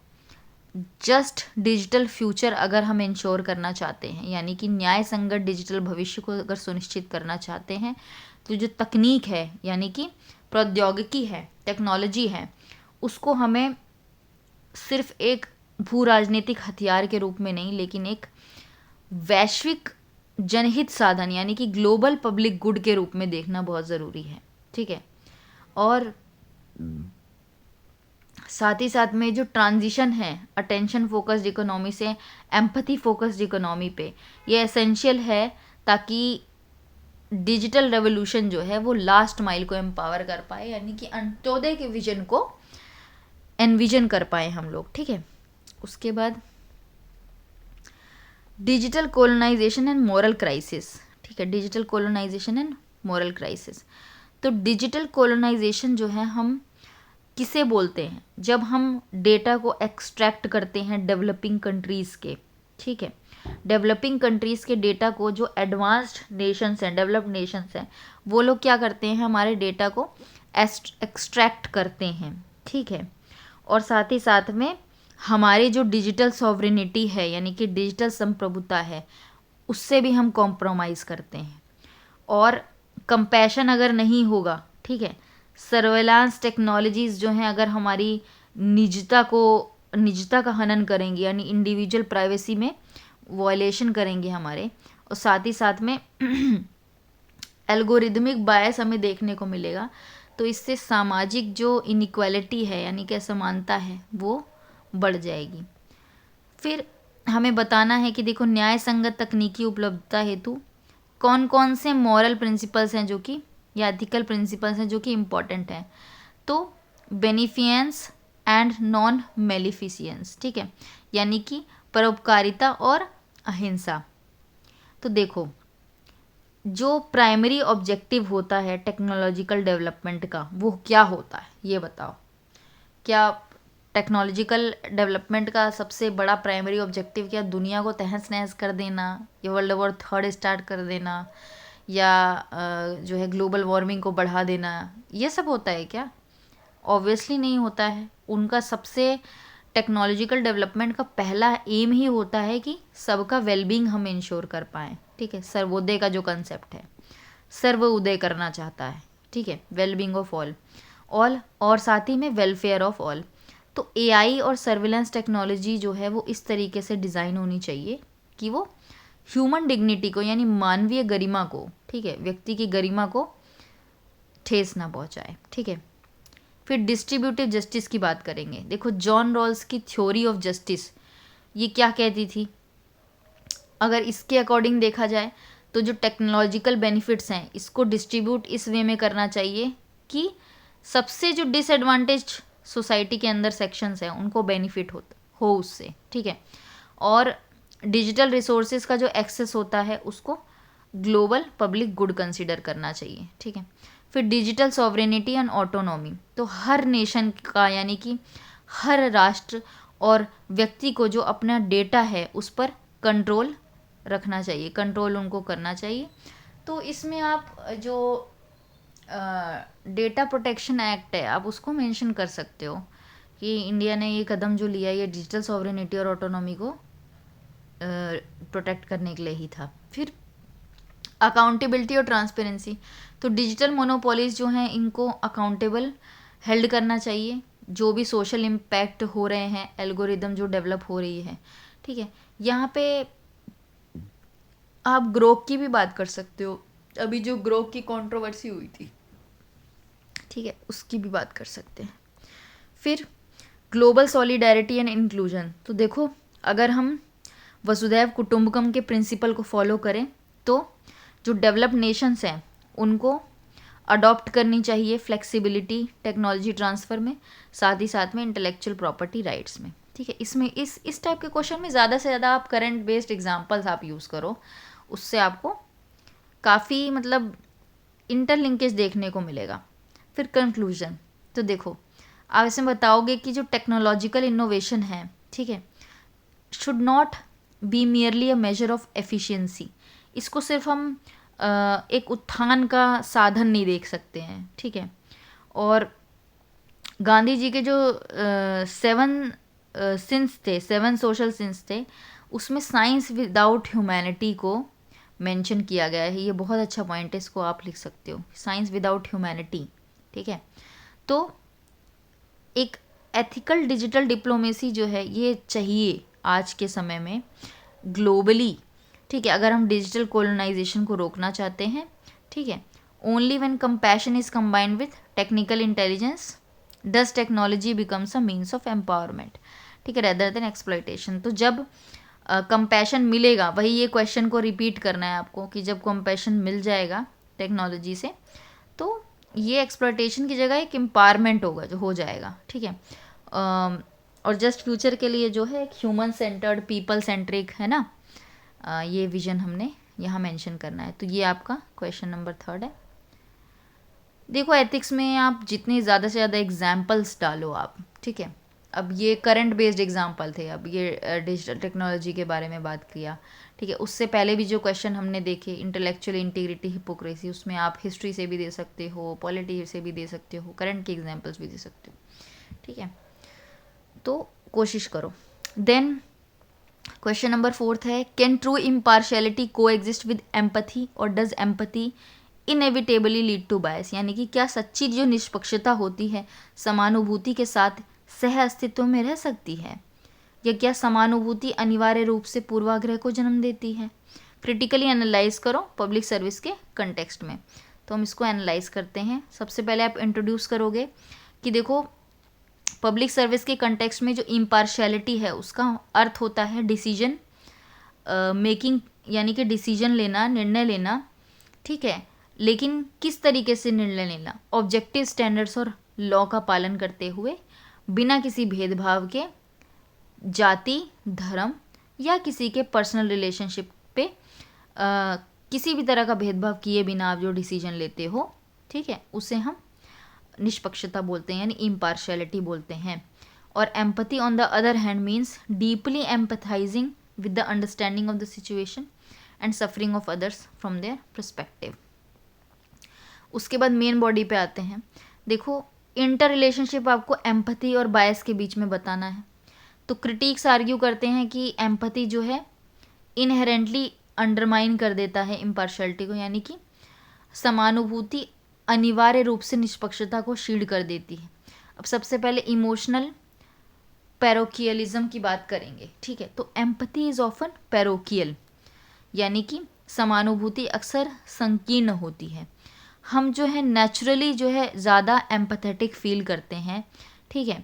जस्ट डिजिटल फ्यूचर अगर हम इंश्योर करना चाहते हैं, यानी कि न्याय संगत डिजिटल भविष्य को अगर सुनिश्चित करना चाहते हैं, तो जो तकनीक है यानी कि प्रौद्योगिकी है, टेक्नोलॉजी है, उसको हमें सिर्फ एक भू राजनीतिक हथियार के रूप में नहीं, लेकिन एक वैश्विक जनहित साधन यानी कि ग्लोबल पब्लिक गुड के रूप में देखना बहुत ज़रूरी है। ठीक है, और साथ ही साथ में जो ट्रांजिशन है अटेंशन फोकस्ड इकोनॉमी से एम्पैथी फोकस्ड इकोनॉमी पे, ये एसेंशियल है ताकि डिजिटल रेवोल्यूशन जो है वो लास्ट माइल को एम्पावर कर पाए, यानी कि अंत्योदय के विजन को एनविजन कर पाए हम लोग। ठीक है, उसके बाद digital colonisation and moral crisis. ठीक है, digital colonisation and moral crisis. तो डिजिटल कोलोनाइजेशन जो है हम किसे बोलते हैं, जब हम डेटा को एक्सट्रैक्ट करते हैं डेवलपिंग कंट्रीज़ के। ठीक है, डेवलपिंग कंट्रीज़ के डेटा को जो एडवांस्ड नेशंस हैं, डेवलप्ड नेशंस हैं, वो लोग क्या करते हैं, हमारे डेटा को एक्सट्रैक्ट करते हैं। ठीक है, और साथ ही साथ में हमारी जो डिजिटल सॉवरेनिटी है यानी कि डिजिटल संप्रभुता है, उससे भी हम कॉम्प्रोमाइज़ करते हैं। और कंपैशन अगर नहीं होगा, ठीक है, सर्वेलांस टेक्नोलॉजीज़ जो हैं अगर हमारी निजता का हनन करेंगे, यानी इंडिविजुअल प्राइवेसी में वायलेशन करेंगे हमारे, और साथ ही साथ में एल्गोरिदमिक बायस हमें देखने को मिलेगा, तो इससे सामाजिक जो इनइक्वालिटी है यानी कि असमानता है वो बढ़ जाएगी। फिर हमें बताना है कि देखो, न्याय संगत तकनीकी उपलब्धता हेतु कौन कौन से मॉरल प्रिंसिपल्स हैं जो कि, या एथिकल प्रिंसिपल्स हैं जो कि इम्पॉर्टेंट हैं। तो बेनिफियंस एंड नॉन मेलिफिशियंस। ठीक है, यानी कि परोपकारिता और अहिंसा। तो देखो, जो प्राइमरी ऑब्जेक्टिव होता है टेक्नोलॉजिकल डेवलपमेंट का वो क्या होता है, ये बताओ। क्या टेक्नोलॉजिकल डेवलपमेंट का सबसे बड़ा प्राइमरी ऑब्जेक्टिव क्या दुनिया को तहस नहस कर देना, या वर्ल्ड वॉर थर्ड स्टार्ट कर देना, या जो है ग्लोबल वार्मिंग को बढ़ा देना, ये सब होता है क्या? ऑब्वियसली नहीं होता है। उनका सबसे टेक्नोलॉजिकल डेवलपमेंट का पहला एम ही होता है कि सबका वेलबींग हम इंश्योर कर पाएँ। ठीक है, सर्वोदय का जो कंसेप्ट है, सर्व उदय करना चाहता है। ठीक है, वेलबींग ऑफ ऑल और साथ ही में वेलफेयर ऑफ ऑल। तो एआई और सर्विलेंस टेक्नोलॉजी जो है वो इस तरीके से डिज़ाइन होनी चाहिए कि वो ह्यूमन डिग्निटी को यानी मानवीय गरिमा को, ठीक है, व्यक्ति की गरिमा को ठेस ना पहुंचाए। ठीक है, फिर डिस्ट्रीब्यूटिव जस्टिस की बात करेंगे। देखो, जॉन रॉल्स की थ्योरी ऑफ जस्टिस ये क्या कहती थी, अगर इसके अकॉर्डिंग देखा जाए तो जो टेक्नोलॉजिकल बेनिफिट्स हैं इसको डिस्ट्रीब्यूट इस वे में करना चाहिए कि सबसे जो डिसएडवांटेज सोसाइटी के अंदर सेक्शंस हैं उनको बेनिफिट हो उससे। ठीक है, और डिजिटल रिसोर्सेज का जो एक्सेस होता है उसको ग्लोबल पब्लिक गुड कंसीडर करना चाहिए। ठीक है, फिर डिजिटल सॉवरेनिटी एंड ऑटोनॉमी। तो हर नेशन का यानी कि हर राष्ट्र और व्यक्ति को जो अपना डेटा है उस पर कंट्रोल रखना चाहिए, कंट्रोल उनको करना चाहिए। तो इसमें आप जो डेटा प्रोटेक्शन एक्ट है आप उसको मेंशन कर सकते हो कि इंडिया ने ये कदम जो लिया ये डिजिटल सॉवरेनिटी और ऑटोनॉमी को प्रोटेक्ट करने के लिए ही था। फिर अकाउंटेबिलिटी और ट्रांसपेरेंसी। तो डिजिटल मोनोपोलीज जो हैं इनको अकाउंटेबल हेल्ड करना चाहिए, जो भी सोशल इम्पैक्ट हो रहे हैं, एल्गोरिदम जो डेवलप हो रही है। ठीक है, यहाँ पे आप ग्रोक की भी बात कर सकते हो, अभी जो ग्रोक की कंट्रोवर्सी हुई थी, ठीक है, उसकी भी बात कर सकते हैं। फिर ग्लोबल सॉलिडारिटी एंड इंक्लूजन। तो देखो, अगर हम वसुधैव कुटुंबकम के प्रिंसिपल को फॉलो करें तो जो डेवलप्ड नेशंस हैं उनको अडॉप्ट करनी चाहिए फ्लेक्सिबिलिटी टेक्नोलॉजी ट्रांसफ़र में, साथ ही साथ में इंटेलेक्चुअल प्रॉपर्टी राइट्स में। ठीक है, इसमें इस टाइप के क्वेश्चन में ज़्यादा से ज़्यादा आप करंट बेस्ड एग्जांपल्स आप यूज़ करो, उससे आपको काफ़ी मतलब इंटरलिंकेज देखने को मिलेगा। फिर कंक्लूजन, तो देखो आप इसमें बताओगे कि जो टेक्नोलॉजिकल इनोवेशन है, ठीक है, should not be merely a measure of efficiency. इसको सिर्फ हम एक उत्थान का साधन नहीं देख सकते हैं, ठीक है। और गांधी जी के जो 7 सिंस थे, 7 सोशल सिंस थे, उसमें साइंस विदाउट ह्यूमैनिटी को मेंशन किया गया है। ये बहुत अच्छा पॉइंट है, इसको आप लिख सकते हो, साइंस विदाउट ह्यूमैनिटी, ठीक है। तो एक एथिकल डिजिटल डिप्लोमेसी जो है ये चाहिए आज के समय में ग्लोबली, ठीक है, अगर हम डिजिटल कोलोनाइजेशन को रोकना चाहते हैं, ठीक है। Only when compassion is combined with technical intelligence does technology becomes a means of empowerment, ठीक है, रेदर देन एक्सप्लॉयटेशन। तो जब कंपैशन मिलेगा, वही ये क्वेश्चन को रिपीट करना है आपको कि जब कंपैशन मिल जाएगा टेक्नोलॉजी से तो ये एक्सप्लॉयटेशन की जगह एक एम्पावरमेंट होगा, जो हो जाएगा, ठीक है। और जस्ट फ्यूचर के लिए जो है एक ह्यूमन सेंटर्ड पीपल सेंट्रिक है ना, ये विजन हमने यहाँ मेंशन करना है। तो ये आपका क्वेश्चन नंबर 3 है। देखो एथिक्स में आप जितने ज़्यादा से ज़्यादा एग्जाम्पल्स डालो आप, ठीक है। अब ये करंट बेस्ड एग्जाम्पल थे, अब ये डिजिटल टेक्नोलॉजी के बारे में बात किया, ठीक है। उससे पहले भी जो क्वेश्चन हमने देखे, इंटेलेक्चुअल इंटीग्रिटी हिपोक्रेसी, उसमें आप हिस्ट्री से भी दे सकते हो, पॉलिटी से भी दे सकते हो, करंट के एग्जाम्पल्स भी दे सकते हो, ठीक है। तो कोशिश करो। देन क्वेश्चन नंबर 4 है, can true impartiality coexist with empathy और does empathy inevitably lead to bias, यानी कि क्या सच्ची जो निष्पक्षता होती है समानुभूति के साथ सह अस्तित्व में रह सकती है, या क्या समानुभूति अनिवार्य रूप से पूर्वाग्रह को जन्म देती है। क्रिटिकली एनालाइज करो पब्लिक सर्विस के कंटेक्स्ट में। तो हम इसको एनालाइज करते हैं। सबसे पहले आप इंट्रोड्यूस करोगे कि देखो पब्लिक सर्विस के कंटेक्स्ट में जो इम्पार्शियलिटी है उसका अर्थ होता है डिसीजन मेकिंग, यानी कि डिसीजन लेना, निर्णय लेना, ठीक है। लेकिन किस तरीके से निर्णय लेना, ऑब्जेक्टिव स्टैंडर्ड्स और लॉ का पालन करते हुए, बिना किसी भेदभाव के, जाति, धर्म या किसी के पर्सनल रिलेशनशिप पे किसी भी तरह का भेदभाव किए बिना आप जो डिसीजन लेते हो, ठीक है, उसे हम निष्पक्षता बोलते हैं, यानी इम्पार्शियलिटी बोलते हैं। और empathy on the other hand means deeply empathizing with the understanding of the situation and suffering of others from their perspective. उसके बाद मेन बॉडी पे आते हैं। देखो इंटर रिलेशनशिप आपको एम्पैथी और बायस के बीच में बताना है। तो क्रिटिक्स आर्ग्यू करते हैं कि एम्पैथी जो है इनहेरेंटली अंडरमाइन कर देता है इम्पार्शियलिटी को, यानी कि समानुभूति अनिवार्य रूप से निष्पक्षता को शील्ड कर देती है। अब सबसे पहले इमोशनल पैरोकियलिज्म की बात करेंगे, ठीक है। तो एम्पैथी इज ऑफन पैरोकियल, यानी कि समानुभूति अक्सर संकीर्ण होती है। हम जो है नेचुरली जो है ज़्यादा एम्पैथेटिक फील करते हैं, ठीक है।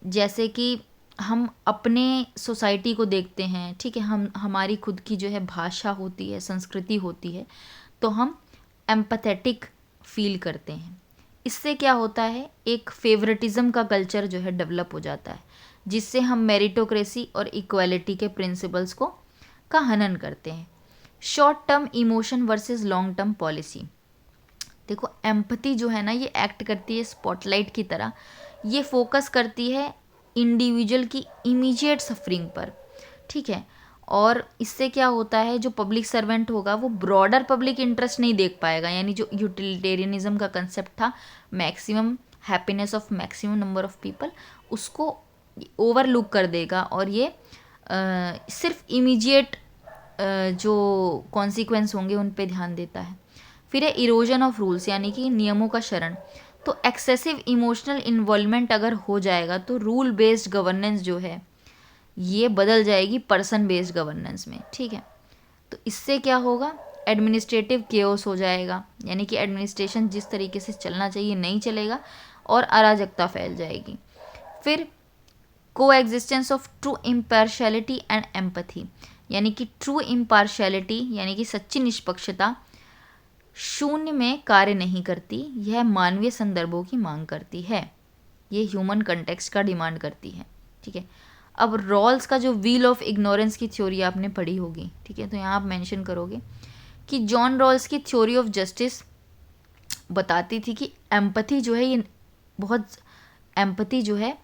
जैसे कि हम अपने सोसाइटी को देखते हैं, ठीक है, हमारी खुद की जो है भाषा होती है, संस्कृति होती है, तो हम एम्पैथेटिक फील करते हैं। इससे क्या होता है, एक फेवरेटिज्म का कल्चर जो है डेवलप हो जाता है, जिससे हम मेरिटोक्रेसी और इक्वालिटी के प्रिंसिपल्स को का हनन करते हैं। Short term emotion versus long term policy. देखो एम्पैथी जो है ना, ये एक्ट करती है स्पॉटलाइट की तरह। ये फोकस करती है इंडिविजुअल की इमीडिएट सफरिंग पर, ठीक है। और इससे क्या होता है, जो पब्लिक सर्वेंट होगा वो ब्रॉडर पब्लिक इंटरेस्ट नहीं देख पाएगा, यानी जो यूटिलिटेरियनिज्म का कंसेप्ट था, maximum happiness of maximum number of people, उसको ओवरलुक कर देगा और ये सिर्फ इमीडिएट जो कॉन्सिक्वेंस होंगे उन पे ध्यान देता है। फिर है इरोजन ऑफ रूल्स, यानी कि नियमों का शरण। तो एक्सेसिव इमोशनल इन्वॉल्वमेंट अगर हो जाएगा तो रूल बेस्ड गवर्नेंस जो है ये बदल जाएगी पर्सन बेस्ड गवर्नेंस में, ठीक है। तो इससे क्या होगा, एडमिनिस्ट्रेटिव केओस हो जाएगा, यानी कि एडमिनिस्ट्रेशन जिस तरीके से चलना चाहिए नहीं चलेगा और अराजकता फैल जाएगी। फिर को existence of true impartiality and empathy, यानी कि ट्रू इम्पार्शियलिटी यानी कि सच्ची निष्पक्षता शून्य में कार्य नहीं करती, यह मानवीय संदर्भों की मांग करती है, ये ह्यूमन कंटेक्स्ट का डिमांड करती है, ठीक है। अब रॉल्स का जो व्हील ऑफ इग्नोरेंस की थ्योरी आपने पढ़ी होगी, ठीक है, तो यहाँ आप मेंशन करोगे कि जॉन रॉल्स की थ्योरी ऑफ जस्टिस बताती थी कि एम्पथी जो है ये बहुत एम्पथी जो है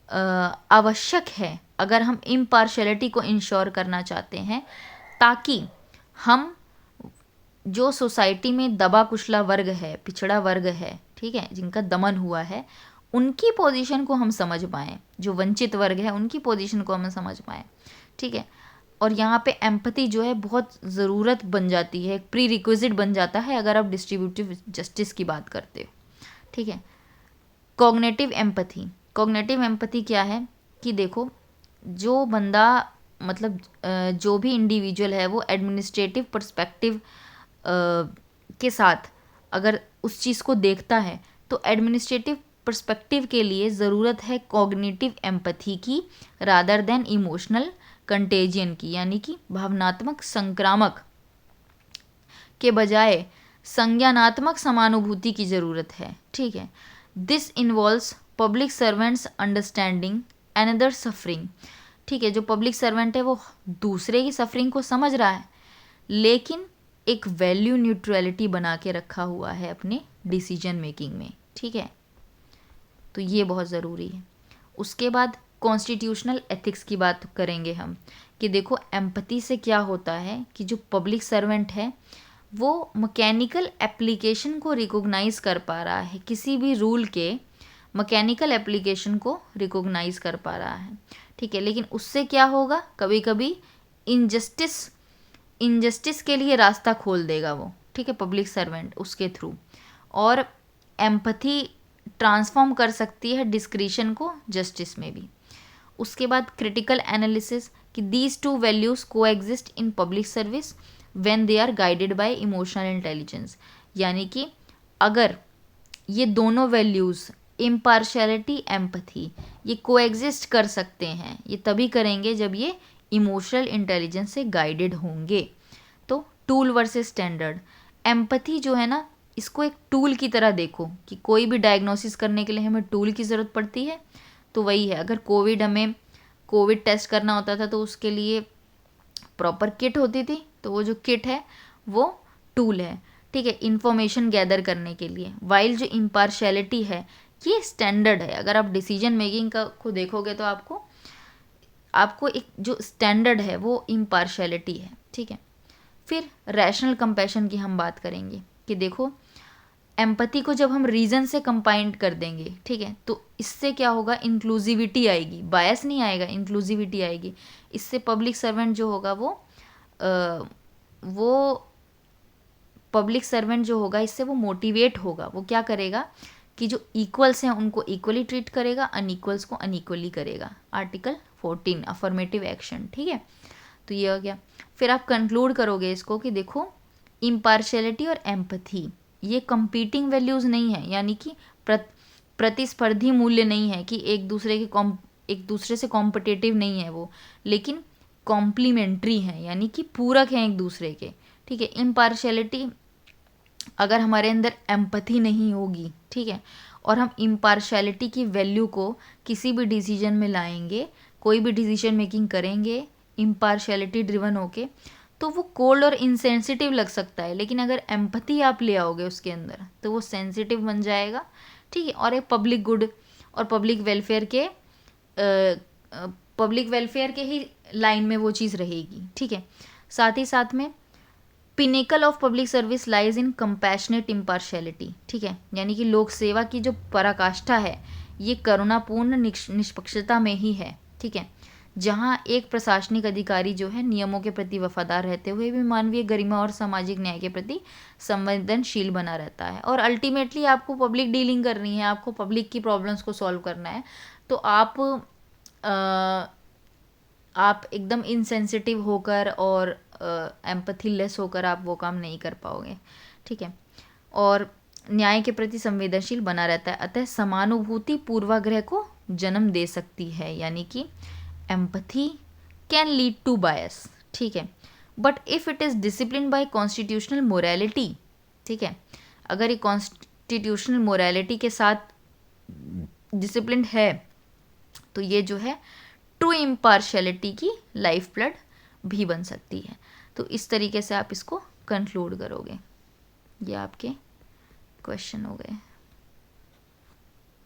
आवश्यक है अगर हम इम्पार्शलिटी को इंश्योर करना चाहते हैं, ताकि हम जो सोसाइटी में दबा कुचला वर्ग है, पिछड़ा वर्ग है, ठीक है, जिनका दमन हुआ है, उनकी पोजीशन को हम समझ पाएँ, जो वंचित वर्ग है उनकी पोजीशन को हम समझ पाएँ, ठीक है। और यहाँ पे एम्पैथी जो है बहुत ज़रूरत बन जाती है, एक प्री रिक्विजिट बन जाता है अगर आप डिस्ट्रीब्यूटिव जस्टिस की बात करते हो, ठीक है। कॉग्निटिव एम्पैथी क्या है कि देखो, जो बंदा मतलब जो भी इंडिविजुअल है वो एडमिनिस्ट्रेटिव पर्सपेक्टिव के साथ अगर उस चीज़ को देखता है, तो एडमिनिस्ट्रेटिव पर्सपेक्टिव के लिए ज़रूरत है कॉग्निटिव एम्पैथी की रादर देन इमोशनल कंटेजियन की, यानी कि भावनात्मक संक्रामक के बजाय संज्ञानात्मक समानुभूति की ज़रूरत है, ठीक है। This involves public servants understanding another suffering, ठीक है। जो पब्लिक सर्वेंट है वो दूसरे की सफरिंग को समझ रहा है, लेकिन एक वैल्यू न्यूट्रलिटी बना के रखा हुआ है अपने डिसीजन मेकिंग में, ठीक है। तो ये बहुत ज़रूरी है। उसके बाद कॉन्स्टिट्यूशनल एथिक्स की बात करेंगे हम कि देखो एम्पैथी से क्या होता है कि जो पब्लिक सर्वेंट है वो मैकेनिकल एप्लीकेशन को रिकॉग्नाइज कर पा रहा है, किसी भी रूल के मैकेनिकल एप्लीकेशन को रिकॉग्नाइज कर पा रहा है, ठीक है। लेकिन उससे क्या होगा, कभी कभी इनजस्टिस के लिए रास्ता खोल देगा वो, ठीक है, पब्लिक सर्वेंट उसके थ्रू। और एम्पैथी ट्रांसफॉर्म कर सकती है डिस्क्रिशन को जस्टिस में भी। उसके बाद क्रिटिकल एनालिसिस कि these two values coexist in public service when they are guided by emotional intelligence, यानी कि अगर ये दोनों वैल्यूज़ इम्पार्शलिटी एम्पैथी ये को एग्जिस्ट कर सकते हैं, ये तभी करेंगे जब ये इमोशनल इंटेलिजेंस से गाइडेड होंगे। तो टूल वर्सेस स्टैंडर्ड, एम्पैथी जो है ना, इसको एक टूल की तरह देखो कि कोई भी डायग्नोसिस करने के लिए हमें टूल की ज़रूरत पड़ती है, तो वही है। अगर हमें कोविड टेस्ट करना होता था तो उसके लिए प्रॉपर किट होती थी, तो वो जो किट है वो टूल है, ठीक है, इंफॉर्मेशन गैदर करने के लिए। वाइल जो इम्पार्शलिटी है ये स्टैंडर्ड है। अगर आप डिसीजन मेकिंग को देखोगे तो आपको एक जो स्टैंडर्ड है वो इम्पार्शलिटी है, ठीक है। फिर रैशनल कंपैशन की हम बात करेंगे कि देखो एम्पैथी को जब हम रीज़न से कंबाइंड कर देंगे, ठीक है, तो इससे क्या होगा, इंक्लूसिविटी आएगी, बायस नहीं आएगा, इंक्लूसिविटी आएगी। इससे पब्लिक सर्वेंट जो होगा इससे वो मोटिवेट होगा। वो क्या करेगा कि जो इक्वल्स हैं उनको इक्वली ट्रीट करेगा, अनइक्वल्स को अनइक्वली करेगा। आर्टिकल 14 अफर्मेटिव एक्शन, ठीक है। तो ये हो गया। फिर आप कंक्लूड करोगे इसको कि देखो इम्पार्शलिटी और एम्पैथी ये कंपीटिंग वैल्यूज़ नहीं है, यानी कि प्रतिस्पर्धी मूल्य नहीं है कि एक दूसरे से कॉम्पिटिटिव नहीं है वो, लेकिन कॉम्प्लीमेंट्री हैं, यानी कि पूरक हैं एक दूसरे के, ठीक है। इम्पार्शलिटी, अगर हमारे अंदर एम्पैथी नहीं होगी, ठीक है, और हम इम्पार्शलिटी की वैल्यू को किसी भी डिसीजन में लाएंगे, कोई भी डिसीजन मेकिंग करेंगे इम्पार्शलिटी ड्रिवन होके, तो वो कोल्ड और इनसेंसिटिव लग सकता है। लेकिन अगर एम्पैथी आप ले आओगे उसके अंदर तो वो सेंसिटिव बन जाएगा, ठीक है। और एक पब्लिक गुड और पब्लिक वेलफेयर के ही लाइन में वो चीज़ रहेगी, ठीक है। साथ ही साथ में pinnacle of public service lies in compassionate impartiality, ठीक है, यानी कि लोक सेवा की जो पराकाष्ठा है ये करुणापूर्ण निष्पक्षता में ही है, ठीक है, जहाँ एक प्रशासनिक अधिकारी जो है नियमों के प्रति वफादार रहते हुए भी मानवीय गरिमा और सामाजिक न्याय के प्रति संवेदनशील बना रहता है। और अल्टीमेटली आपको पब्लिक डीलिंग करनी है, आपको पब्लिक की प्रॉब्लम्स को सॉल्व करना है, तो आप एकदम इनसेंसिटिव होकर और एम्पैथी लेस होकर आप वो काम नहीं कर पाओगे, ठीक है। और न्याय के प्रति संवेदनशील बना रहता है, अतः समानुभूति पूर्वाग्रह को जन्म दे सकती है, यानी कि empathy can lead to bias, ठीक है, but if it is discipline by constitutional morality, ठीक है, अगर ये कॉन्स्टिट्यूशनल मोरालिटी के साथ डिसिप्लिन है तो ये जो है ट्रू इम्पार्शलिटी की लाइफ ब्लड भी बन सकती है। तो इस तरीके से आप इसको कंक्लूड करोगे? ये आपके क्वेश्चन हो गए।